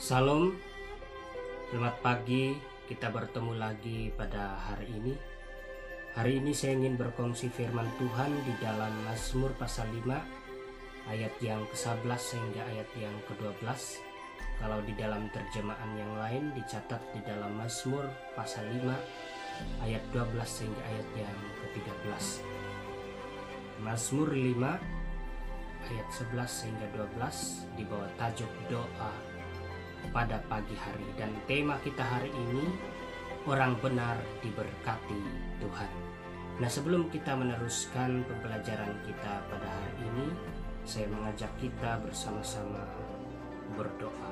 Salam, selamat pagi. Kita bertemu lagi pada hari ini. Hari ini saya ingin berkongsi firman Tuhan di dalam Mazmur pasal 5 ayat yang ke-11 sehingga ayat yang ke-12. Kalau di dalam terjemahan yang lain dicatat di dalam Mazmur pasal 5 ayat 12 sehingga ayat yang ke-13. Mazmur 5 ayat 11 sehingga 12 di bawah tajuk doa pada pagi hari, dan tema kita hari ini orang benar diberkati Tuhan. Nah, sebelum kita meneruskan pembelajaran kita pada hari ini, saya mengajak kita bersama-sama berdoa.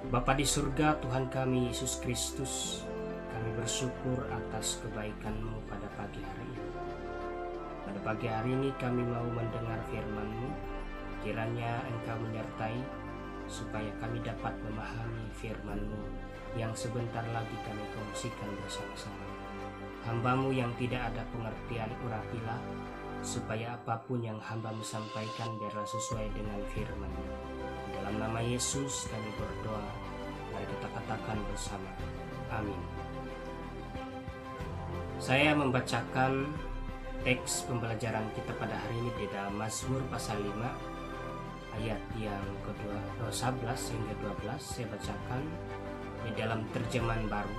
Bapa di surga, Tuhan kami Yesus Kristus, kami bersyukur atas kebaikan-Mu pada pagi hari ini. Pada pagi hari ini kami mau mendengar firman-Mu. Kiranya Engkau menyertai supaya kami dapat memahami firman-Mu yang sebentar lagi kami kongsikan bersama-sama. Hamba-Mu yang tidak ada pengertian, urapilah, supaya apapun yang Hamba-Mu sampaikan biarlah sesuai dengan firman-Mu. Dalam nama Yesus kami berdoa, mari kita katakan bersama, amin. Saya membacakan teks pembelajaran kita pada hari ini di dalam Mazmur pasal 5 ayat yang ke-11 hingga 12. Saya bacakan di dalam terjemahan baru.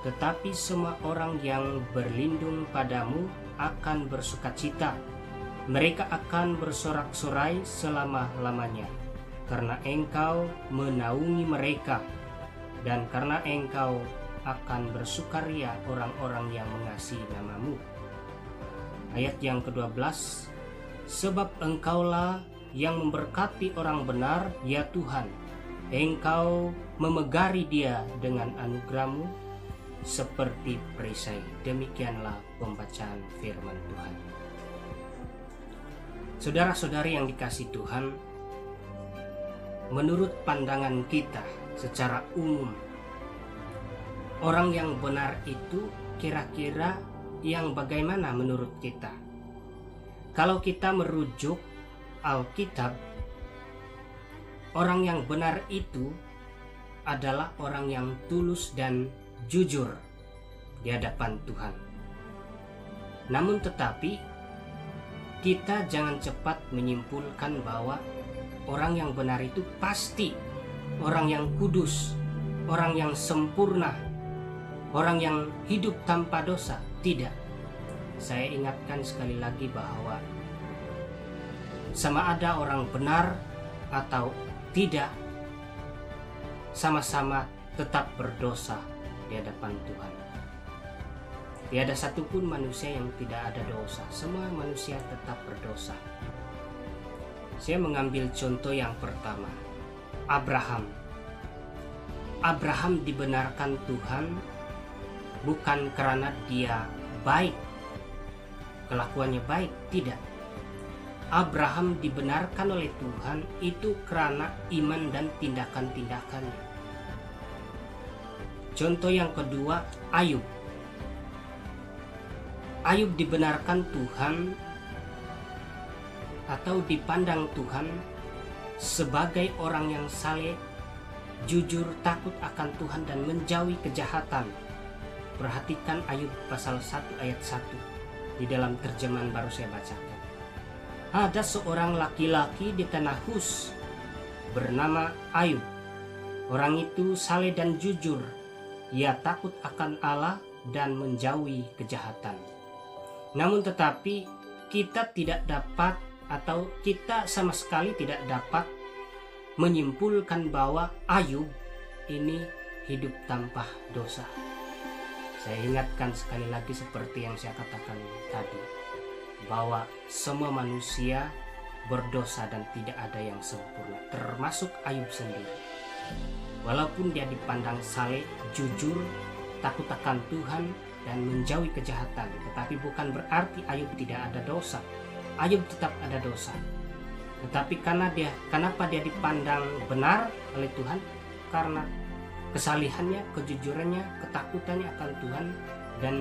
Tetapi semua orang yang berlindung padamu akan bersukacita. Mereka akan bersorak-sorai selama-lamanya, karena Engkau menaungi mereka, dan karena Engkau akan bersukaria orang-orang yang mengasihi nama-Mu. Ayat yang ke-12, sebab Engkaulah yang memberkati orang benar, ya Tuhan. Engkau memegari dia dengan anugerah-Mu seperti perisai. Demikianlah pembacaan firman Tuhan. Saudara-saudari yang dikasihi Tuhan, menurut pandangan kita secara umum, orang yang benar itu kira-kira yang bagaimana menurut kita? Kalau kita merujuk Alkitab, orang yang benar itu adalah orang yang tulus dan jujur di hadapan Tuhan. Namun tetapi kita jangan cepat menyimpulkan bahwa orang yang benar itu pasti orang yang kudus, orang yang sempurna, orang yang hidup tanpa dosa. Tidak. Saya ingatkan sekali lagi bahwa sama ada orang benar atau tidak, sama-sama tetap berdosa di hadapan Tuhan. Tiada satupun manusia yang tidak ada dosa. Semua manusia tetap berdosa. Saya mengambil contoh yang pertama, Abraham. Abraham dibenarkan Tuhan bukan karena dia baik, kelakuannya baik, tidak. Abraham dibenarkan oleh Tuhan itu karena iman dan tindakan-tindakannya. Contoh yang kedua, Ayub. Ayub dibenarkan Tuhan atau dipandang Tuhan sebagai orang yang saleh, jujur, takut akan Tuhan dan menjauhi kejahatan. Perhatikan Ayub pasal 1 ayat 1 di dalam terjemahan baru saya bacakan. Ada seorang laki-laki di tanah Hus bernama Ayub. Orang itu saleh dan jujur. Ia takut akan Allah dan menjauhi kejahatan. Namun tetapi kita tidak dapat, atau kita sama sekali tidak dapat menyimpulkan bahwa Ayub ini hidup tanpa dosa. Saya ingatkan sekali lagi seperti yang saya katakan tadi, bahwa semua manusia berdosa dan tidak ada yang sempurna, termasuk Ayub sendiri. Walaupun dia dipandang saleh, jujur, takut akan Tuhan dan menjauhi kejahatan, tetapi bukan berarti Ayub tidak ada dosa. Ayub tetap ada dosa. Tetapi kenapa dia dipandang benar oleh Tuhan? Karena kesalihannya, kejujurannya, ketakutannya akan Tuhan, dan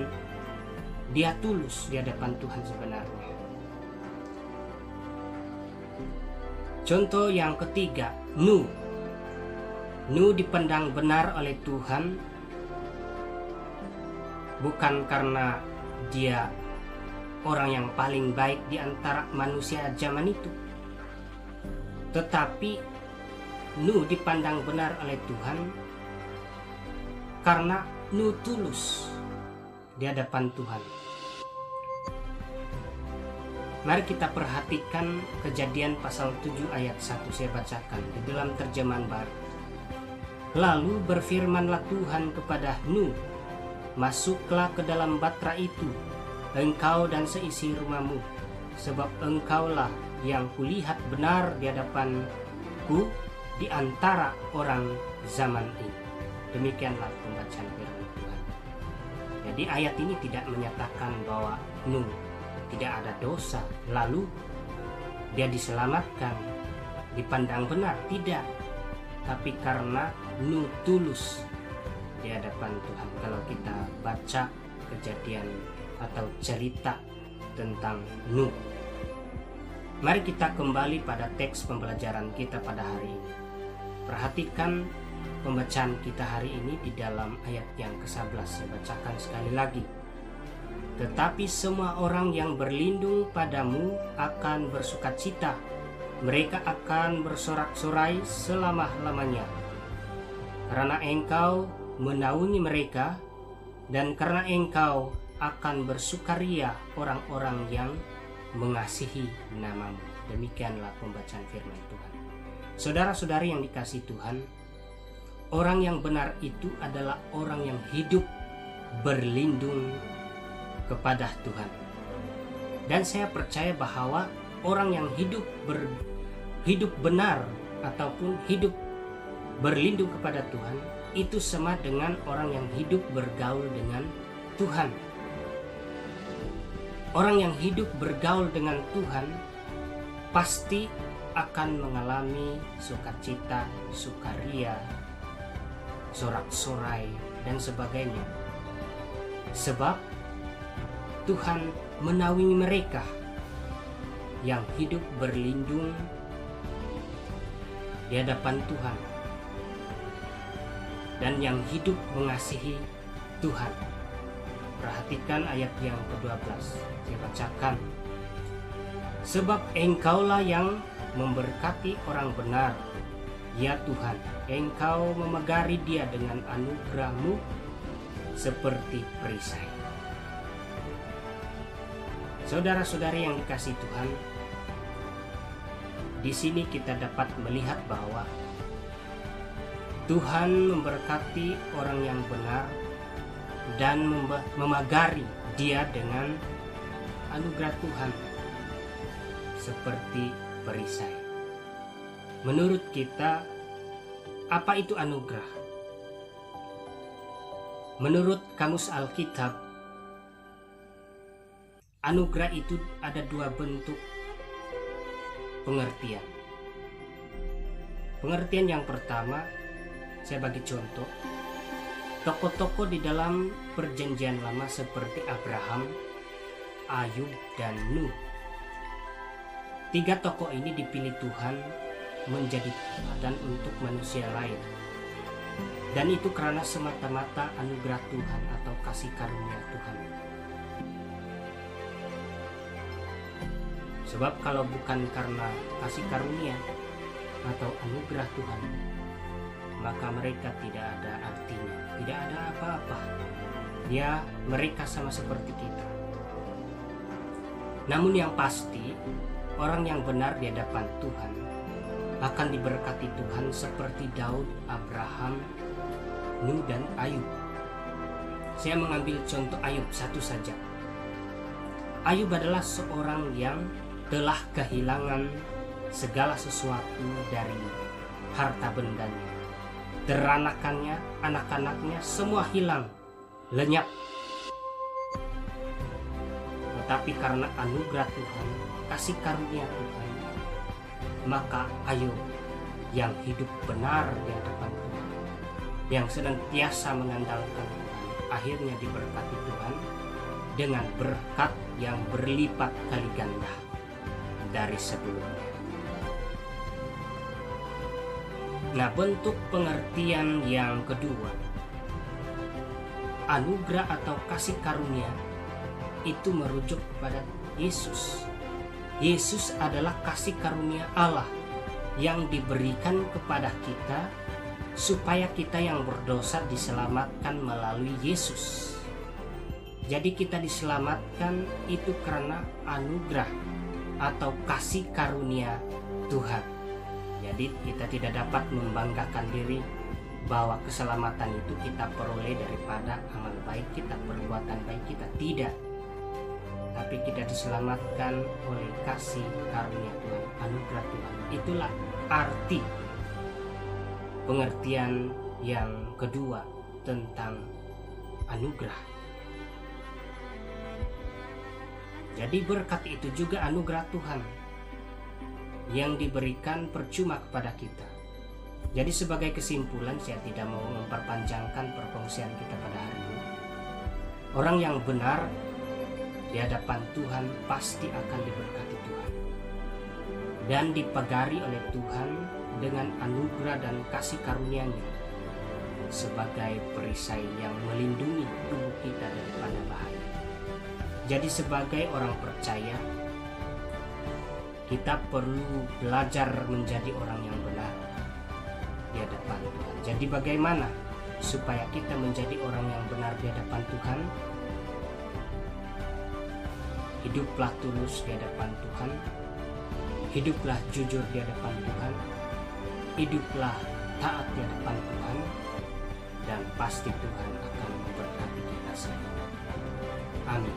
dia tulus di hadapan Tuhan sebenarnya. Contoh yang ketiga, Nuh. Nuh dipandang benar oleh Tuhan bukan karena dia orang yang paling baik di antara manusia zaman itu, tetapi Nuh dipandang benar oleh Tuhan karena Nuh tulus di hadapan Tuhan. Mari kita perhatikan Kejadian pasal 7 ayat 1, saya bacakan di dalam terjemahan baru. Lalu berfirmanlah Tuhan kepada Nuh, masuklah ke dalam batra itu, engkau dan seisi rumahmu, sebab engkaulah yang kulihat benar di hadapanku di antara orang zaman ini. Demikianlah pembacaan firman Tuhan. Jadi ayat ini tidak menyatakan bahwa Nuh tidak ada dosa, lalu dia diselamatkan, dipandang benar, tidak. Tapi karena Nuh tulus di hadapan Tuhan. Kalau kita baca kejadian atau cerita tentang Nuh, mari kita kembali pada teks pembelajaran kita pada hari ini. Perhatikan pembacaan kita hari ini di dalam ayat yang ke-11. Saya bacakan sekali lagi. Tetapi semua orang yang berlindung padamu akan bersukacita, mereka akan bersorak-sorai selama-lamanya, karena engkau menaungi mereka, dan karena engkau akan bersukaria orang-orang yang mengasihi namamu. Demikianlah pembacaan firman Tuhan. Saudara-saudari yang dikasihi Tuhan, orang yang benar itu adalah orang yang hidup berlindung kepada Tuhan. Dan saya percaya bahwa orang yang hidup benar ataupun hidup berlindung kepada Tuhan itu sama dengan orang yang hidup bergaul dengan Tuhan. Orang yang hidup bergaul dengan Tuhan pasti akan mengalami sukacita, sukaria, sorak-sorai, dan sebagainya. Sebab Tuhan menaungi mereka yang hidup berlindung di hadapan Tuhan dan yang hidup mengasihi Tuhan. Perhatikan ayat yang ke-12, saya bacakan. Sebab engkaulah yang memberkati orang benar, ya Tuhan, engkau memegari dia dengan anugerah-Mu seperti perisai. Saudara-saudari yang dikasihi Tuhan, di sini kita dapat melihat bahwa Tuhan memberkati orang yang benar dan memagari dia dengan anugerah Tuhan seperti perisai. Menurut kita, apa itu anugerah? Menurut Kamus Alkitab, anugerah itu ada dua bentuk pengertian. Pengertian yang pertama, saya bagi contoh, tokoh-tokoh di dalam perjanjian lama seperti Abraham, Ayub, dan Nuh. Tiga tokoh ini dipilih Tuhan menjadi teladan untuk manusia lain. Dan itu karena semata-mata anugerah Tuhan atau kasih karunia Tuhan. Sebab kalau bukan karena kasih karunia atau anugerah Tuhan, maka mereka tidak ada artinya, tidak ada apa-apa. Ya, mereka sama seperti kita. Namun yang pasti, orang yang benar di hadapan Tuhan akan diberkati Tuhan seperti Daud, Abraham, Nuh, dan Ayub. Saya mengambil contoh Ayub satu saja. Ayub adalah seorang yang telah kehilangan segala sesuatu dari harta bendanya. Teranakannya, anak-anaknya semua hilang, lenyap. Tetapi karena anugerah Tuhan, kasih karunia Tuhan, maka Ayub yang hidup benar di hadapan Tuhan, yang senantiasa mengandalkan Tuhan, akhirnya diberkati Tuhan dengan berkat yang berlipat kali ganda dari sebelumnya. Nah, bentuk pengertian yang kedua, anugerah atau kasih karunia, itu merujuk kepada Yesus. Yesus adalah kasih karunia Allah yang diberikan kepada kita supaya kita yang berdosa diselamatkan melalui Yesus. Jadi kita diselamatkan itu karena anugerah atau kasih karunia Tuhan. Jadi kita tidak dapat membanggakan diri bahwa keselamatan itu kita peroleh daripada amal baik kita, perbuatan baik kita. Tidak. Tapi kita diselamatkan oleh kasih karunia Tuhan, anugerah Tuhan. Itulah arti pengertian yang kedua tentang anugerah. Jadi berkat itu juga anugerah Tuhan yang diberikan percuma kepada kita. Jadi sebagai kesimpulan, saya tidak mau memperpanjangkan perkongsian kita pada hari ini. Orang yang benar di hadapan Tuhan pasti akan diberkati Tuhan dan dipagari oleh Tuhan dengan anugerah dan kasih karunia-Nya sebagai perisai yang melindungi tubuh kita daripada bahaya. Jadi sebagai orang percaya, kita perlu belajar menjadi orang yang benar di hadapan Tuhan. Jadi bagaimana supaya kita menjadi orang yang benar di hadapan Tuhan? Hiduplah tulus di hadapan Tuhan, hiduplah jujur di hadapan Tuhan, hiduplah taat di hadapan Tuhan, dan pasti Tuhan akan memberkati kita semua. Amin.